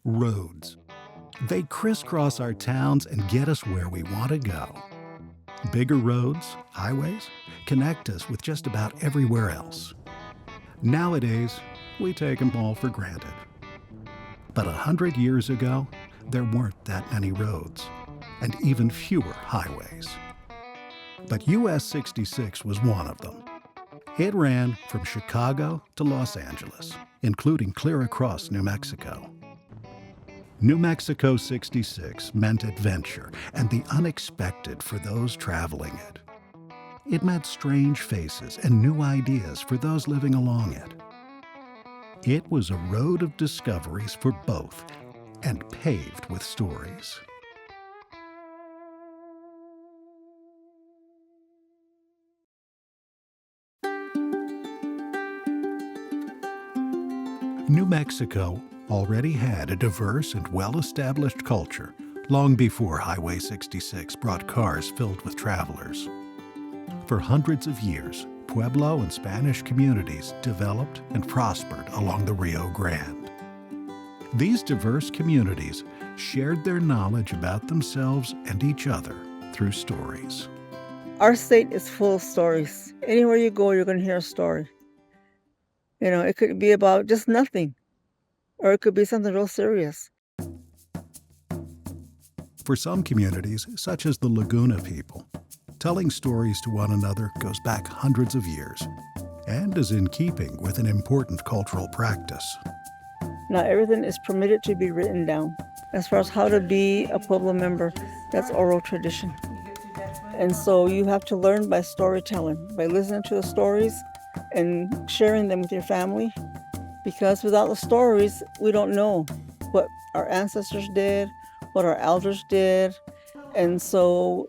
Roads. They crisscross our towns and get us where we want to go. Bigger roads, highways, connect us with just about everywhere else. Nowadays, we take them all for granted. But 100 years ago, there weren't that many roads, and even fewer highways. But US 66 was one of them. It ran from Chicago to Los Angeles, including clear across New Mexico. New Mexico 66 meant adventure and the unexpected for those traveling it. It meant strange faces and new ideas for those living along it. It was a road of discoveries for both, and paved with stories. New Mexico already had a diverse and well-established culture long before Highway 66 brought cars filled with travelers. For hundreds of years, Pueblo and Spanish communities developed and prospered along the Rio Grande. These diverse communities shared their knowledge about themselves and each other through stories. Our state is full of stories. Anywhere you go, you're going to hear a story. It could be about just nothing, or it could be something real serious. For some communities, such as the Laguna people, telling stories to one another goes back hundreds of years and is in keeping with an important cultural practice. Not everything is permitted to be written down. As far as how to be a Pueblo member, that's oral tradition. And so you have to learn by storytelling, by listening to the stories and sharing them with your family. Because without the stories, we don't know what our ancestors did, what our elders did. And so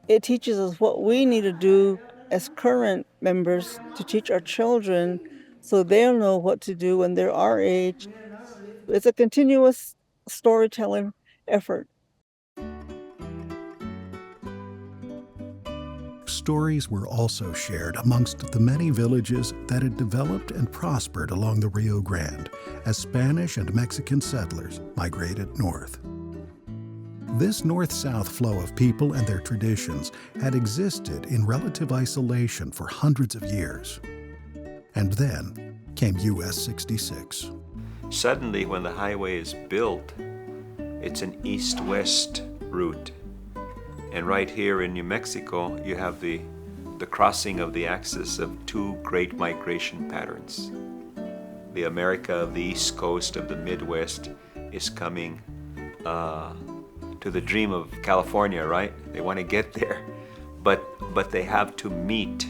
it teaches us what we need to do as current members to teach our children so they'll know what to do when they're our age. It's a continuous storytelling effort. Stories were also shared amongst the many villages that had developed and prospered along the Rio Grande as Spanish and Mexican settlers migrated north. This north-south flow of people and their traditions had existed in relative isolation for hundreds of years. And then came US 66. Suddenly, when the highway is built, it's an east-west route. And right here in New Mexico, you have the crossing of the axis of two great migration patterns. The America of the East Coast of the Midwest is coming to the dream of California, right? They want to get there, but they have to meet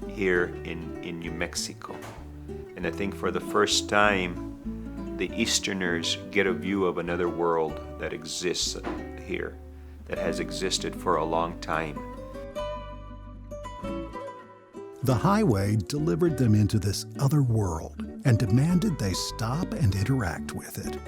here in New Mexico. And I think for the first time, the Easterners get a view of another world that exists here, that has existed for a long time. The highway delivered them into this other world and demanded they stop and interact with it.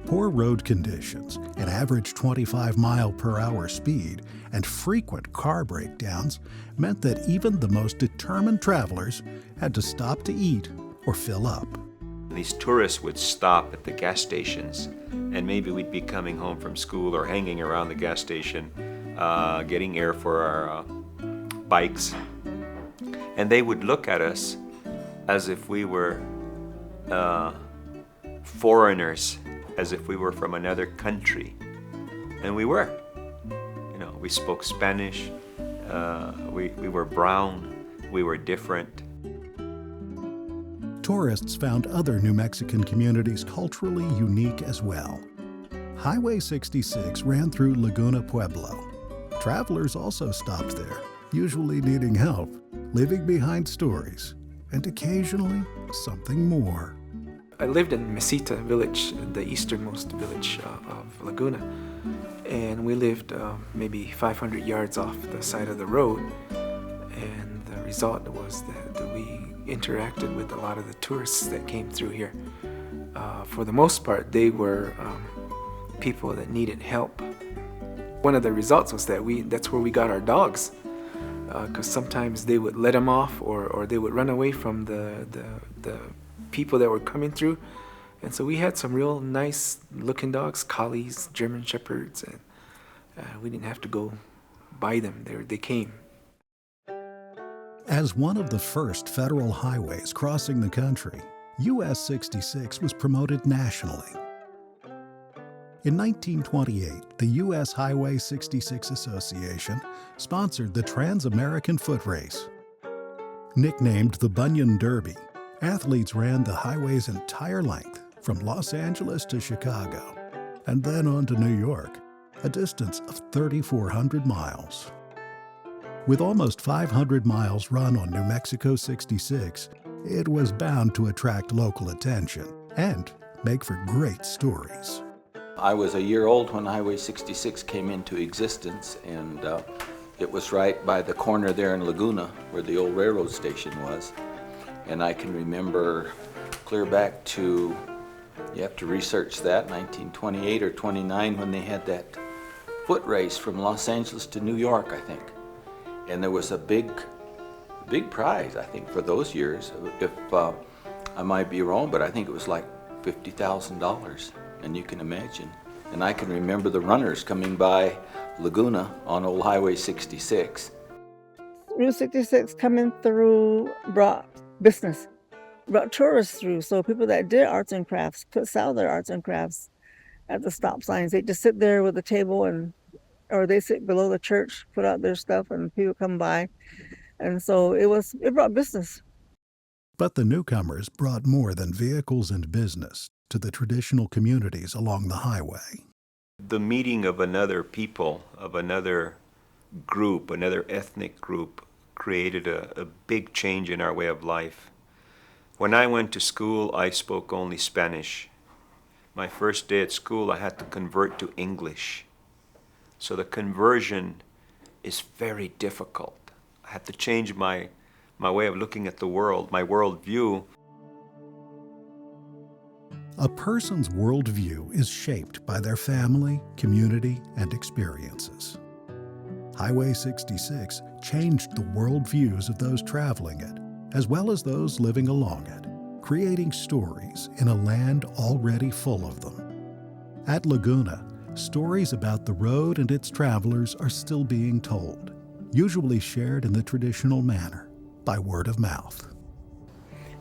Poor road conditions, an average 25-mile-per-hour speed, and frequent car breakdowns meant that even the most determined travelers had to stop to eat or fill up. These tourists would stop at the gas stations, and maybe we'd be coming home from school or hanging around the gas station, getting air for our bikes. And they would look at us as if we were foreigners, as if we were from another country. And we were. We spoke Spanish, we were brown, we were different. Tourists found other New Mexican communities culturally unique as well. Highway 66 ran through Laguna Pueblo. Travelers also stopped there, usually needing help, leaving behind stories, and occasionally something more. I lived in Mesita village, the easternmost village of Laguna, and we lived maybe 500 yards off the side of the road, and the result was that we interacted with a lot of the tourists that came through here. For the most part, they were people that needed help. One of the results was that's where we got our dogs, because sometimes they would let them off or they would run away from the people that were coming through, And so we had some real nice looking dogs, collies, German shepherds, and we didn't have to go buy them. They came. As one of the first federal highways crossing the country, US 66 was promoted nationally. In 1928, the U.S. Highway 66 Association sponsored the Trans-American Foot Race. Nicknamed the Bunyan Derby, athletes ran the highway's entire length from Los Angeles to Chicago, and then on to New York, a distance of 3,400 miles. With almost 500 miles run on New Mexico 66, it was bound to attract local attention and make for great stories. I was a year old when Highway 66 came into existence, and it was right by the corner there in Laguna where the old railroad station was. And I can remember clear back to, you have to research that, 1928 or 29, when they had that foot race from Los Angeles to New York, I think. And there was a big prize, I think, for those years. If I might be wrong, but I think it was like $50,000. And you can imagine. And I can remember the runners coming by Laguna on old Highway 66. Route 66 coming through brought business, brought tourists through. So people that did arts and crafts could sell their arts and crafts at the stop signs. They just sit there with a table, or they sit below the church, put out their stuff, and people come by. And so it brought business. But the newcomers brought more than vehicles and business to the traditional communities along the highway. The meeting of another people, of another group, another ethnic group, created a big change in our way of life. When I went to school, I spoke only Spanish. My first day at school, I had to convert to English. So the conversion is very difficult. I had to change my way of looking at the world, my worldview. A person's worldview is shaped by their family, community, and experiences. Highway 66 changed the worldviews of those traveling it, as well as those living along it, creating stories in a land already full of them. At Laguna, stories about the road and its travelers are still being told, usually shared in the traditional manner, by word of mouth.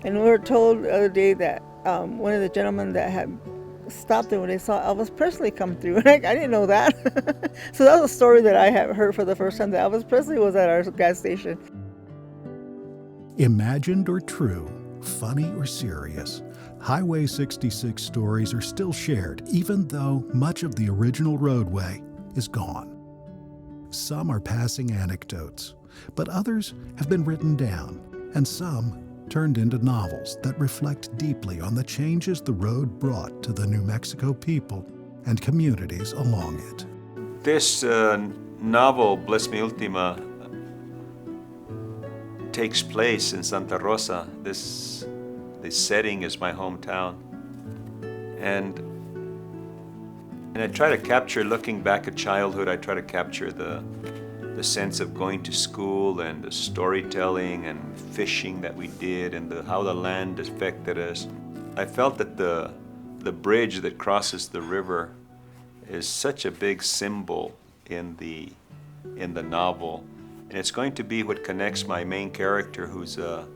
And we were told the other day that one of the gentlemen that had stopped there when they saw Elvis Presley come through. I didn't know that. So that was a story that I had heard for the first time, that Elvis Presley was at our gas station. Imagined or true, funny or serious, Highway 66 stories are still shared even though much of the original roadway is gone. Some are passing anecdotes, but others have been written down, and some turned into novels that reflect deeply on the changes the road brought to the New Mexico people and communities along it. This novel, Bless Me Ultima, takes place in Santa Rosa. This setting is my hometown. And I try to capture, looking back at childhood, I try to capture the sense of going to school and the storytelling and fishing that we did and how the land affected us. I felt that the bridge that crosses the river is such a big symbol in the novel, and it's going to be what connects my main character, who's a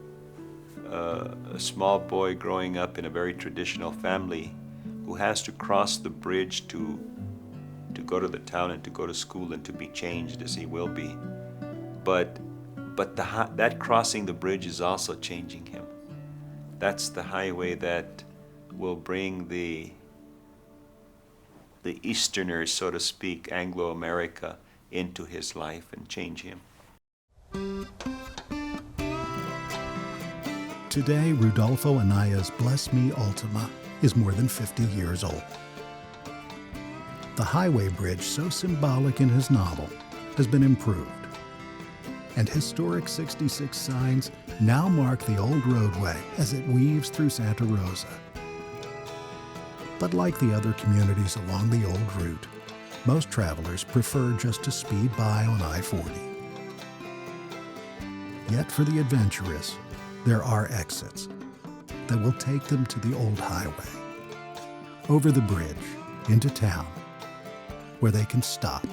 small boy growing up in a very traditional family, who has to cross the bridge to go to the town and to go to school and to be changed as he will be. But that crossing the bridge is also changing him. That's the highway that will bring the Easterners, so to speak, Anglo-America, into his life and change him. Today, Rudolfo Anaya's Bless Me Ultima is more than 50 years old. The highway bridge, so symbolic in his novel, has been improved. And historic 66 signs now mark the old roadway as it weaves through Santa Rosa. But like the other communities along the old route, most travelers prefer just to speed by on I-40. Yet for the adventurous, there are exits that will take them to the old highway, over the bridge, into town, where they can stop,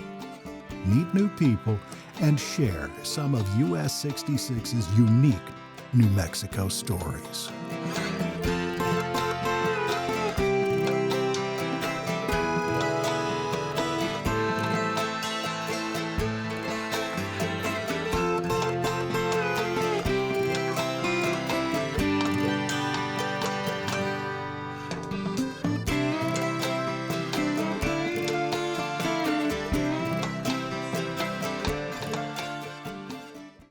meet new people, and share some of US 66's unique New Mexico stories.